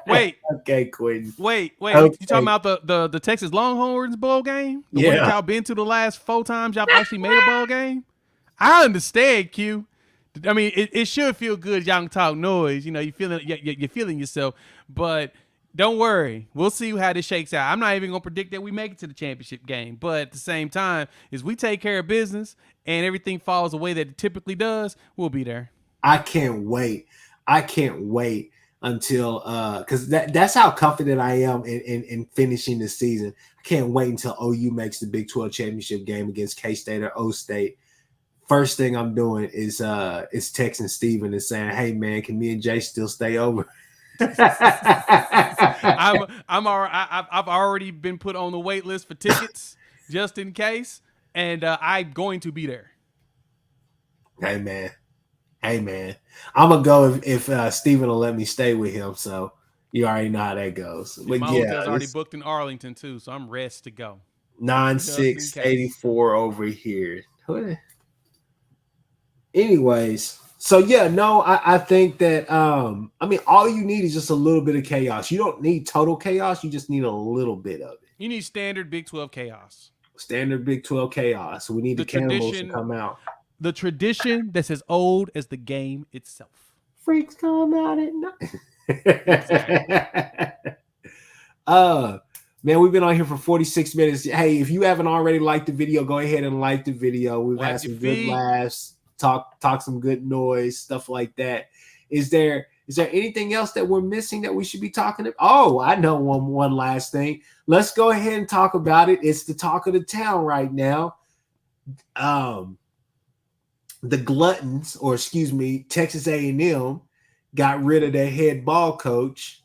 Wait. Okay, Quentin. Wait. Okay. You talking about the Texas Longhorns bowl game? The one that y'all been to the last 4 times y'all actually made a bowl game? I understand, Q. I mean, it should feel good. Y'all can talk noise. You know, you're feeling yourself. But don't worry. We'll see how this shakes out. I'm not even going to predict that we make it to the championship game. But at the same time, as we take care of business and everything falls the way that it typically does, we'll be there. I can't wait until because that's how confident I am in finishing the season. I can't wait until OU makes the Big 12 championship game against K-State or O-State. First thing I'm doing is texting Steven and saying, hey man, can me and Jay still stay over? I've already been put on the wait list for tickets just in case, and I'm going to be there. Hey man, I'm gonna go if Steven will let me stay with him. So you already know how that goes. But my hotel's already booked in Arlington too, so I'm rest to go. 9684 over here. Anyways. So yeah, no, I think that I mean all you need is just a little bit of chaos. You don't need total chaos, you just need a little bit of it. You need standard Big 12 chaos. Standard Big 12 chaos. We need the cannibals to come out. The tradition that's as old as the game itself. Freaks come out at night. Man, we've been on here for 46 minutes. Hey, if you haven't already liked the video, go ahead and like the video. We've had some good laughs. Talk some good noise, stuff like that. Is there anything else that we're missing that we should be talking about? Oh, I know one last thing. Let's go ahead and talk about it. It's the talk of the town right now. The Gluttons, or excuse me, Texas A&M got rid of their head ball coach.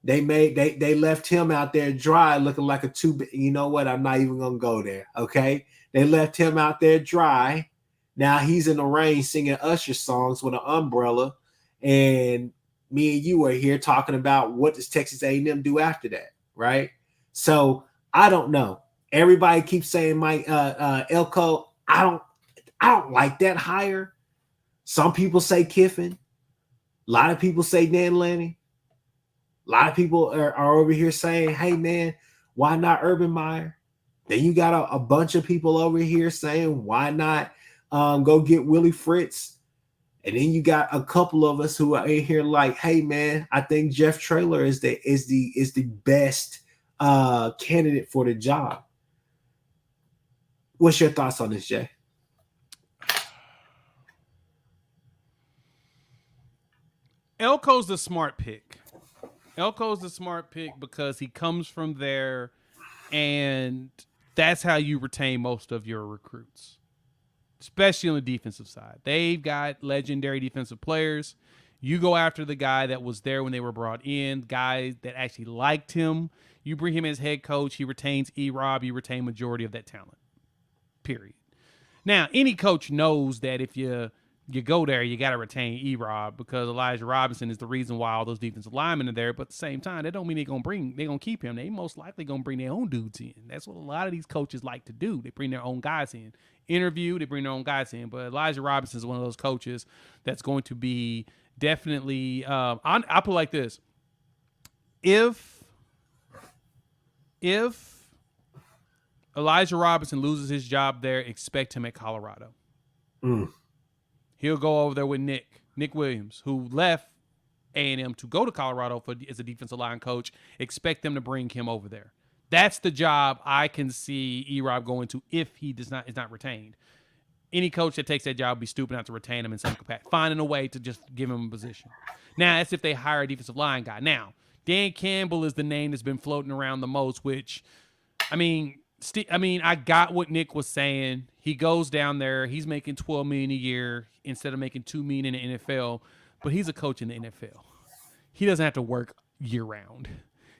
They left him out there dry, looking like a tube. You know what? I'm not even gonna go there. Okay, they left him out there dry. Now he's in the rain singing Usher songs with an umbrella, and me and you are here talking about what does Texas A&M do after that, right? So I don't know. Everybody keeps saying Mike Elko. I don't like that hire. Some people say Kiffin. A lot of people say Dan Lanning. A lot of people are over here saying, hey man, why not Urban Meyer? Then you got a bunch of people over here saying, why not go get Willie Fritz? And then you got a couple of us who are in here like, hey man, I think Jeff Traylor is the best candidate for the job. What's your thoughts on this, Jay? Elko's the smart pick. Elko's the smart pick because he comes from there, and that's how you retain most of your recruits, especially on the defensive side. They've got legendary defensive players. You go after the guy that was there when they were brought in, guys that actually liked him. You bring him as head coach. He retains E-Rob. You retain majority of that talent, period. Now, any coach knows that if you go there, you got to retain E-Rob because Elijah Robinson is the reason why all those defensive linemen are there. But at the same time, that don't mean they're going to keep him. They most likely going to bring their own dudes in. That's what a lot of these coaches like to do. They bring their own guys in. Interview, they bring their own guys in. But Elijah Robinson is one of those coaches that's going to be definitely I'll put it like this. If Elijah Robinson loses his job there, expect him at Colorado. He'll go over there with Nick Williams, who left A&M to go to Colorado as a defensive line coach. Expect them to bring him over there. That's the job I can see E-Rob going to if he is not retained. Any coach that takes that job would be stupid not to retain him in some capacity, finding a way to just give him a position. Now, that's if they hire a defensive line guy. Now, Dan Campbell is the name that's been floating around the most, which, I mean, I got what Nick was saying. He goes down there. He's making $12 million a year instead of making $2 million in the NFL. But he's a coach in the NFL. He doesn't have to work year round.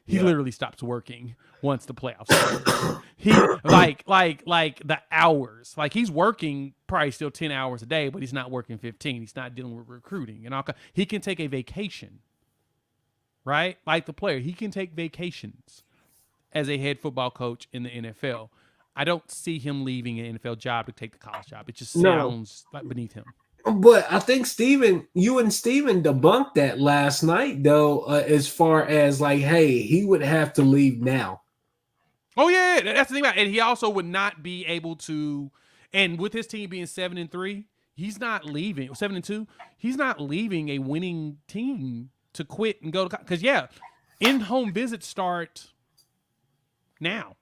He literally stops working once the playoffs start. He like the hours. Like he's working probably still 10 hours a day, but he's not working 15. He's not dealing with recruiting and all. He can take a vacation, right? Like the player, he can take vacations as a head football coach in the NFL. I don't see him leaving an NFL job to take the college job. It just sounds like beneath him. But I think you and Steven debunked that last night, though, as far as like, hey, he would have to leave now. Oh, yeah. That's the thing about it. And he also would not be able to, and with his team being 7-3, he's not leaving, 7-2, he's not leaving a winning team to quit and go to, because, in-home visits start now.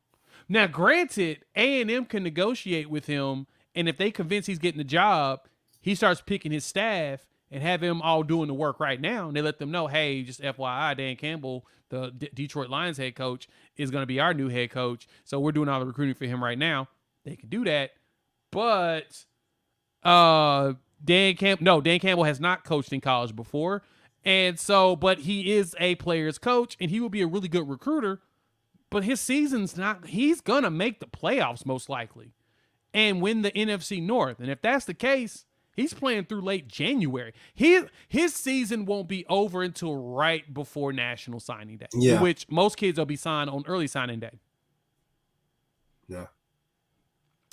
Now, granted, A&M can negotiate with him, and if they convince he's getting the job, he starts picking his staff and have them all doing the work right now. And they let them know, hey, just FYI, Dan Campbell, the Detroit Lions head coach, is going to be our new head coach. So we're doing all the recruiting for him right now. They can do that. But Dan Campbell has not coached in college before. And so, but he is a player's coach, and he will be a really good recruiter. But his season's not, he's going to make the playoffs most likely and win the NFC North. And if that's the case, he's playing through late January. His season won't be over until right before National Signing Day, which most kids will be signed on early signing day. Yeah.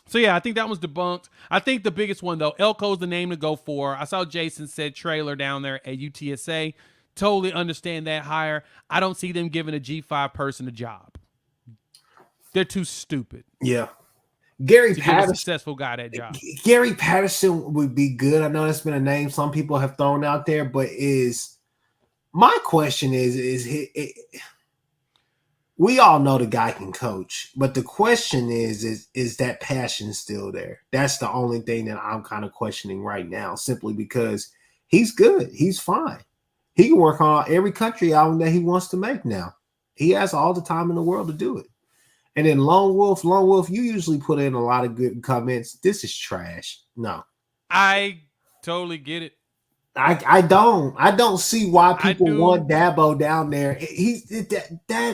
So, I think that was debunked. I think the biggest one, though, Elko's the name to go for. I saw Jason said trailer down there at UTSA. Totally understand that hire. I don't see them giving a G5 person a job. They're too stupid. Yeah. Gary to Patterson, give a successful guy that job. Gary Patterson would be good. I know that's been a name some people have thrown out there, but my question is we all know the guy can coach, but the question is that passion still there? That's the only thing that I'm kind of questioning right now, simply because he's good. He's fine. He can work on every country album that he wants to make now. He has all the time in the world to do it. And then Lone Wolf, you usually put in a lot of good comments. This is trash. No. I totally get it. I don't see why people want Dabo down there.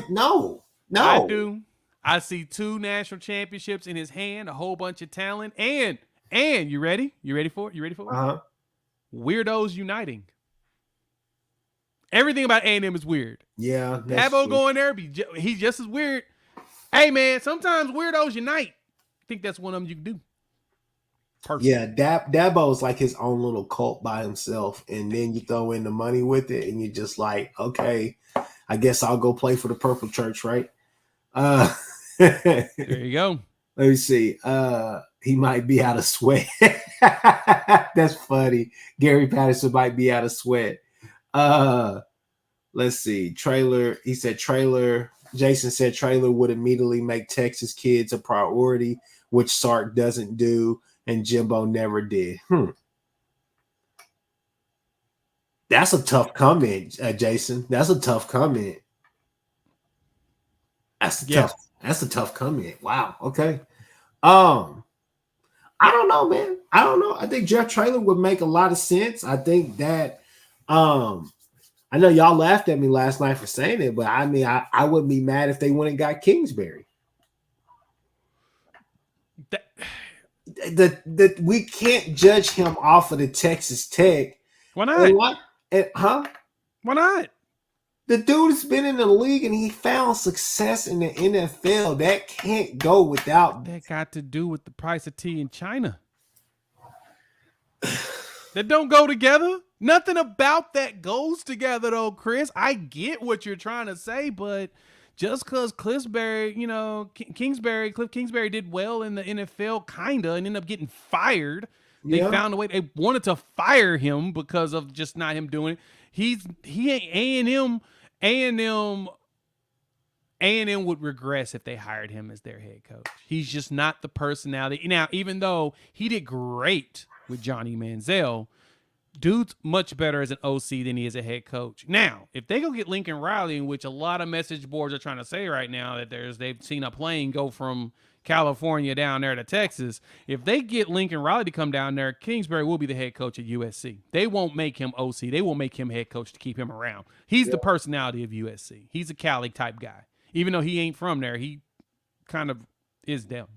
No. I do. I see 2 national championships in his hand, a whole bunch of talent, and you ready? You ready for it? Uh-huh. Weirdos uniting. Everything about A&M is weird. Yeah. Dabo going there, he's just as weird. Hey, man, sometimes weirdos unite. I think that's one of them you can do. Personally. Yeah, Dabo is like his own little cult by himself, and then you throw in the money with it, and you're just like, okay, I guess I'll go play for the Purple Church, right? There you go. Let me see. He might be out of sweat. That's funny. Gary Patterson might be out of sweat. Let's see. Trailer. He said trailer. Jason said trailer would immediately make Texas kids a priority, which Sark doesn't do, and Jimbo never did. That's a tough comment, Jason. That's a tough comment. That's a tough comment. Wow. Okay. I don't know, man. I don't know. I think Jeff Traylor would make a lot of sense. I think that I know y'all laughed at me last night for saying it, but I mean, I wouldn't be mad if they went and got Kingsbury. We can't judge him off of the Texas Tech. Why not? Why not? The dude's been in the league and he found success in the NFL. That can't go without. That got to do with the price of tea in China. That don't go together. Nothing about that goes together, though, Chris. I get what you're trying to say, but just because Cliff Kingsbury did well in the NFL, kind of, and ended up getting fired. They found a way. They wanted to fire him because of just not him doing it. He ain't A&M would regress if they hired him as their head coach. He's just not the personality. Now, even though he did great with Johnny Manziel, dude's much better as an OC than he is a head coach. Now, if they go get Lincoln Riley, in which a lot of message boards are trying to say right now that they've seen a plane go from, California down there to Texas. If they get Lincoln Riley to come down there, Kingsbury will be the head coach at USC. They won't make him OC. They will make him head coach to keep him around. He's the personality of USC. He's a Cali type guy. Even though he ain't from there, he kind of is them.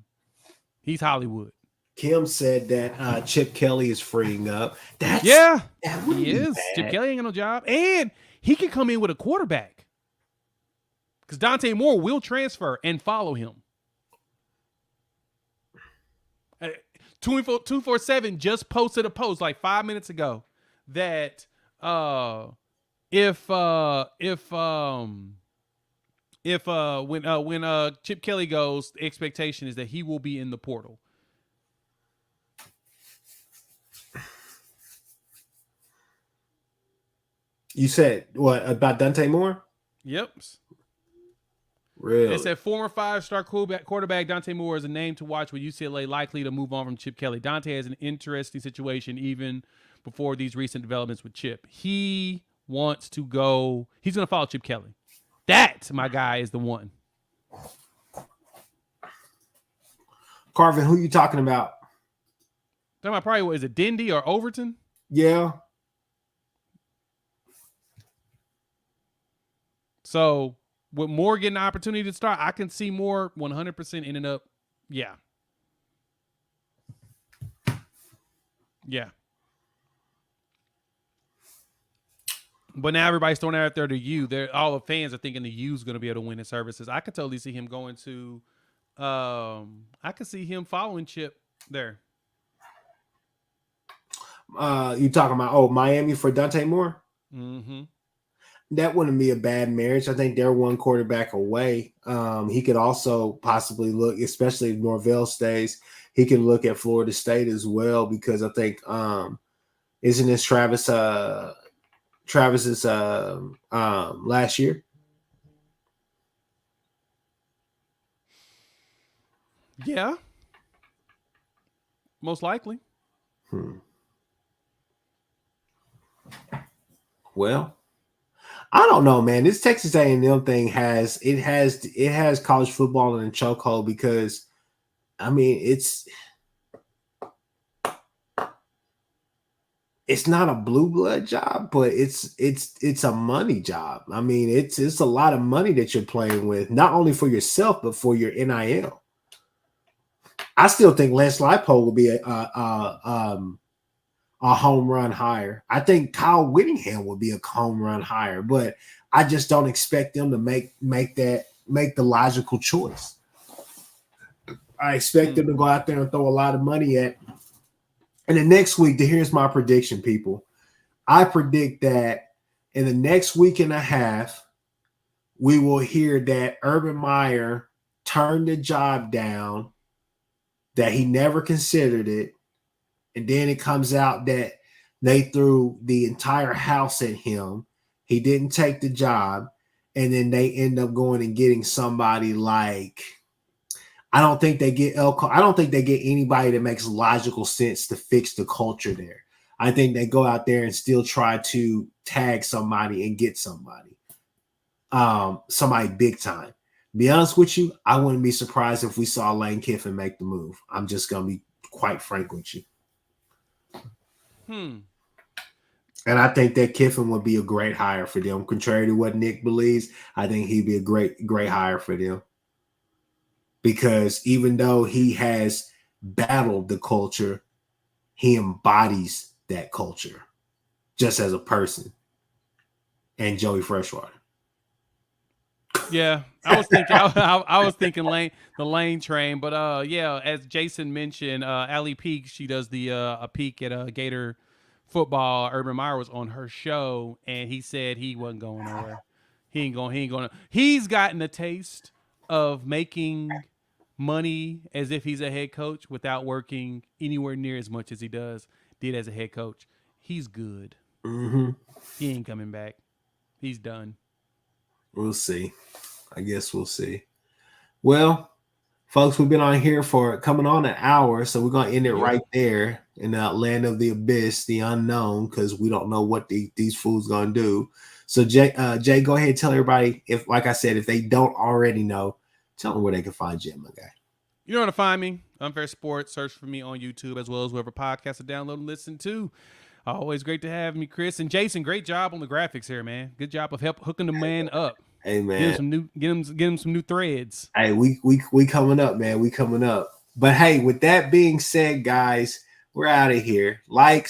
He's Hollywood. Kim said that Chip Kelly is freeing up. That he is. Bad. Chip Kelly ain't got no job. And he can come in with a quarterback. Because Dante Moore will transfer and follow him. 247 just posted a post like 5 minutes ago that when Chip Kelly goes, the expectation is that he will be in the portal. You said what about Dante Moore? Yep. Really? It said former 5-star quarterback Dante Moore is a name to watch with UCLA likely to move on from Chip Kelly. Dante has an interesting situation even before these recent developments with Chip. He wants to go. He's going to follow Chip Kelly. That, my guy, is the one. Carvin, who you talking about? Talking about probably, what is it, Dindy or Overton? Yeah. So with Moore getting an opportunity to start, I can see Moore 100% ending up. Yeah. Yeah. But now everybody's throwing out there to U. All the fans are thinking the U's going to be able to win his services. I could totally see him going to. I could see him following Chip there. You talking about Miami for Dante Moore? Mm-hmm. That wouldn't be a bad marriage. I think they're one quarterback away. He could also possibly look, especially if Norvell stays, he can look at Florida State as well because I think isn't this Travis's last year? Yeah. Most likely. Well, I don't know, man. This Texas A&M thing has college football in a chokehold because, I mean, it's not a blue blood job, but it's a money job. I mean, it's a lot of money that you're playing with, not only for yourself but for your NIL. I still think Lance Leipold will be a home run hire. I think Kyle Whittingham will be a home run hire, but I just don't expect them to make the logical choice. I expect them to go out there and throw a lot of money at. And the next week, here's my prediction, people. I predict that in the next week and a half, we will hear that Urban Meyer turned the job down, that he never considered it. And then it comes out that they threw the entire house at him. He didn't take the job. And then they end up going and getting somebody like, I don't think they get anybody that makes logical sense to fix the culture there. I think they go out there and still try to tag somebody and get somebody big time. To be honest with you, I wouldn't be surprised if we saw Lane Kiffin make the move. I'm just going to be quite frank with you. And I think that Kiffin would be a great hire for them. Contrary to what Nick believes, I think he'd be a great hire for them. Because even though he has battled the culture, he embodies that culture just as a person. And Joey Freshwater. Yeah, I was thinking the Lane train, but yeah, as Jason mentioned, Allie Peak, she does the a peek at Gator football. Urban Meyer was on her show, and he said he wasn't going nowhere. He ain't going. He's gotten a taste of making money as if he's a head coach without working anywhere near as much as he did as a head coach. He's good. Mm-hmm. He ain't coming back. He's done. We'll see. I guess we'll see. Well, folks, we've been on here for coming on an hour, so we're going to end it right there in the land of the abyss, the unknown, because we don't know what these fools going to do. So, Jay, go ahead and tell everybody, if, like I said, if they don't already know, tell them where they can find you, my guy. You know where to find me. Unfair Sports. Search for me on YouTube as well as wherever podcasts are download and listen to. Always great to have me, Chris. And Jason, great job on the graphics here, man. Good job of hooking the man up. Hey, man. Get him some new threads. Hey, we coming up, man. We coming up. But hey, with that being said, guys, we're out of here. Like,